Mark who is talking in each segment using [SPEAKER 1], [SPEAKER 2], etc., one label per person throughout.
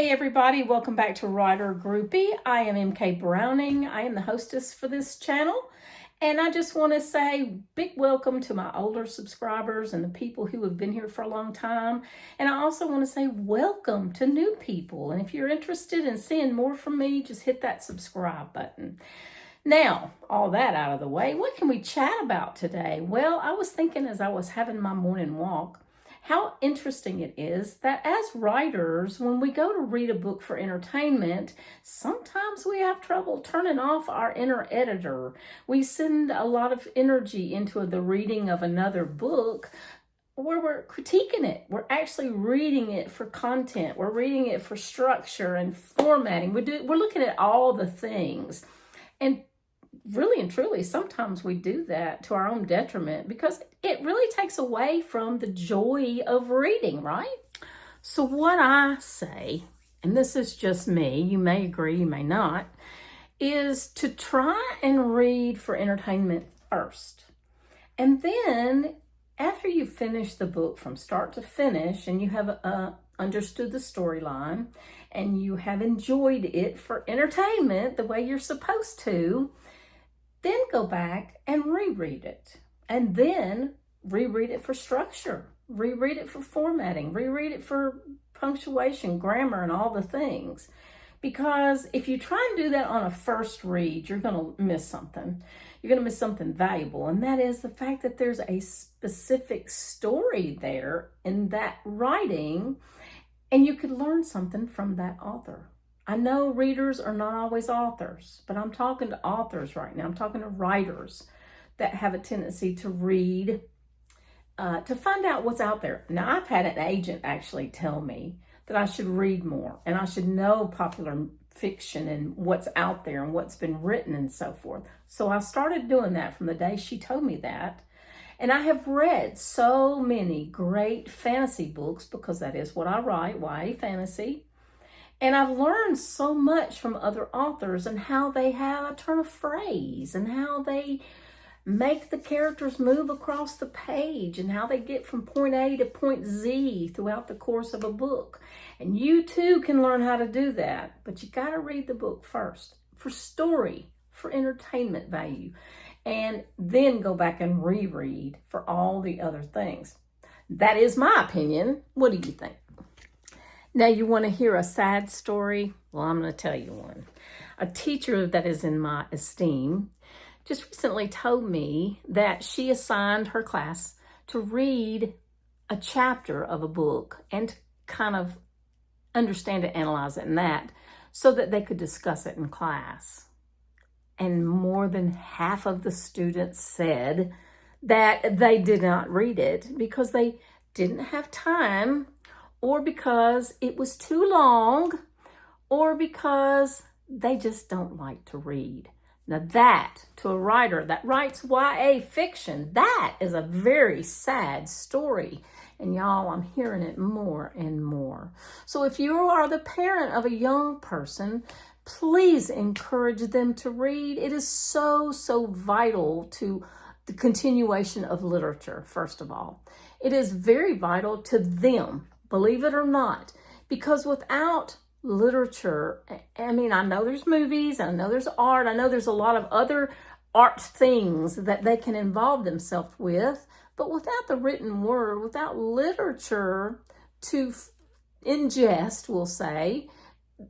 [SPEAKER 1] Hey everybody, welcome back to Writer Groupie. I am MK Browning. I am the hostess for this channel. And I just want to say big welcome to my older subscribers and the people who have been here for a long time. And I also want to say welcome to new people. And if you're interested in seeing more from me, just hit that subscribe button. Now, all that out of the way, what can we chat about today? Well, I was thinking as I was having my morning walk, how interesting it is that as writers, when we go to read a book for entertainment, sometimes we have trouble turning off our inner editor. We send a lot of energy into the reading of another book where we're critiquing it. We're actually reading it for content. We're reading it for structure and formatting. We're looking at all the things. And really and truly, sometimes we do that to our own detriment because it really takes away from the joy of reading, right? So what I say, and this is just me, you may agree, you may not, is to try and read for entertainment first. And then after you finish the book from start to finish and you have understood the storyline and you have enjoyed it for entertainment the way you're supposed to, then go back and reread it. And then reread it for structure, reread it for formatting, reread it for punctuation, grammar, and all the things. Because if you try and do that on a first read, you're going to miss something. You're going to miss something valuable. And that is the fact that there's a specific story there in that writing, and you could learn something from that author. I know readers are not always authors, but I'm talking to authors right now. I'm talking to writers that have a tendency to read, to find out what's out there. Now, I've had an agent actually tell me that I should read more and I should know popular fiction and what's out there and what's been written and so forth. So I started doing that from the day she told me that. And I have read so many great fantasy books because that is what I write, YA fantasy. And I've learned so much from other authors and how they have a turn of phrase and how they make the characters move across the page and how they get from point A to point Z throughout the course of a book. And you too can learn how to do that, but you got to read the book first for story, for entertainment value, and then go back and reread for all the other things. That is my opinion. What do you think? Now, you want to hear a sad story? Well, I'm going to tell you one. A teacher that is in my esteem just recently told me that she assigned her class to read a chapter of a book and kind of understand it, analyze it, and that, so that they could discuss it in class. And more than half of the students said that they did not read it because they didn't have time, or because it was too long, or because they just don't like to read. Now that, to a writer that writes YA fiction, that is a very sad story. And y'all, I'm hearing it more and more. So if you are the parent of a young person, please encourage them to read. It is so, so vital to the continuation of literature, first of all. It is very vital to them, believe it or not, because without literature, I mean, I know there's movies, I know there's art, I know there's a lot of other art things that they can involve themselves with, but without the written word, without literature to ingest, we'll say,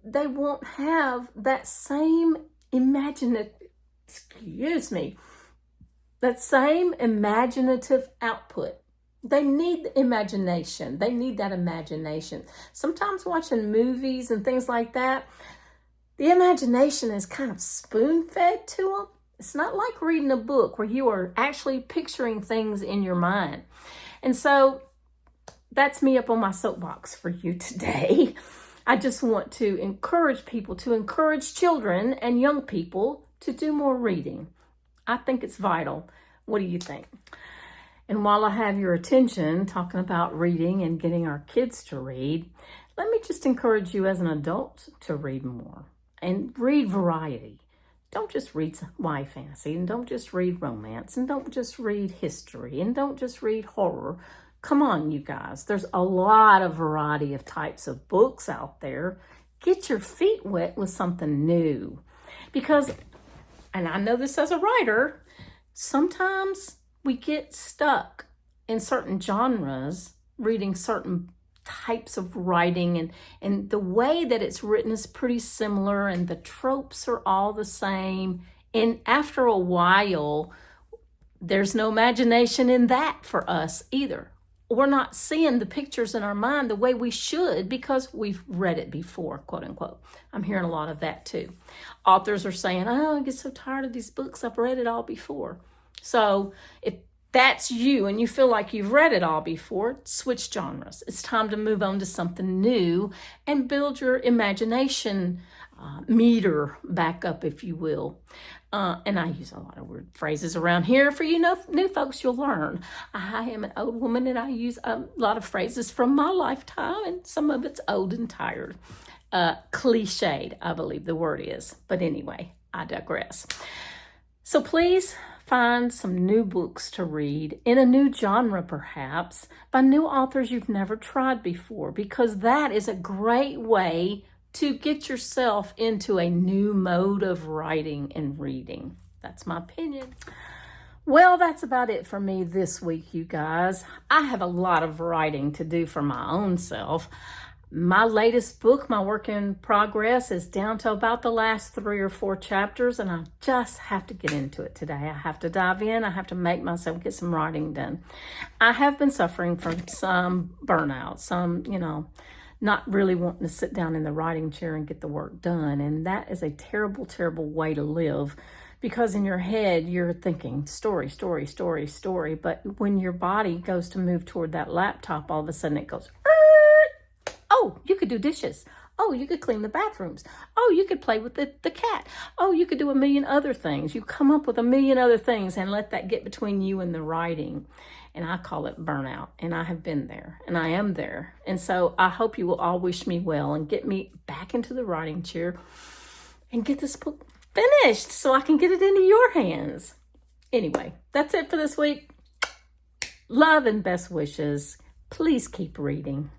[SPEAKER 1] they won't have that same imaginative output. They need the imagination. They need that imagination. Sometimes watching movies and things like that, the imagination is kind of spoon-fed to them. It's not like reading a book where you are actually picturing things in your mind. And so that's me up on my soapbox for you today. I just want to encourage people, to encourage children and young people to do more reading. I think it's vital. What do you think? And while I have your attention talking about reading and getting our kids to read, let me just encourage you as an adult to read more and read variety. Don't just read YA fantasy, and don't just read romance, and don't just read history, and don't just read horror. Come on, you guys. There's a lot of variety of types of books out there. get your feet wet with something new. Because, and I know this as a writer, sometimes we get stuck in certain genres, reading certain types of writing, and the way that it's written is pretty similar, and the tropes are all the same. And after a while, there's no imagination in that for us either. We're not seeing the pictures in our mind the way we should because we've read it before, quote unquote. I'm hearing a lot of that too. Authors are saying, oh, I get so tired of these books. I've read it all before. So if that's you and you feel like you've read it all before, switch genres. It's time to move on to something new and build your imagination meter back up, if you will. And I use a lot of word phrases around here. For you new folks, you'll learn. I am an old woman and I use a lot of phrases from my lifetime, and some of it's old and tired. Cliched, I believe the word is. But anyway, I digress. So please find some new books to read in a new genre, perhaps, by new authors you've never tried before, because that is a great way to get yourself into a new mode of writing and reading. That's my opinion. Well, that's about it for me this week, you guys. I have a lot of writing to do for my own self. My latest book, my work in progress, is down to about the last 3 or 4 chapters, and I just have to get into it today. I have to dive in. I have to make myself get some writing done. I have been suffering from some burnout, some, not really wanting to sit down in the writing chair and get the work done. And that is a terrible, terrible way to live, because in your head, you're thinking story, story, story, story. But when your body goes to move toward that laptop, all of a sudden it goes, oh, you could do dishes. Oh, you could clean the bathrooms. Oh, you could play with the cat. Oh, you could do a million other things. You come up with a million other things and let that get between you and the writing. And I call it burnout. And I have been there. And I am there. And so I hope you will all wish me well and get me back into the writing chair and get this book finished so I can get it into your hands. Anyway, that's it for this week. Love and best wishes. Please keep reading.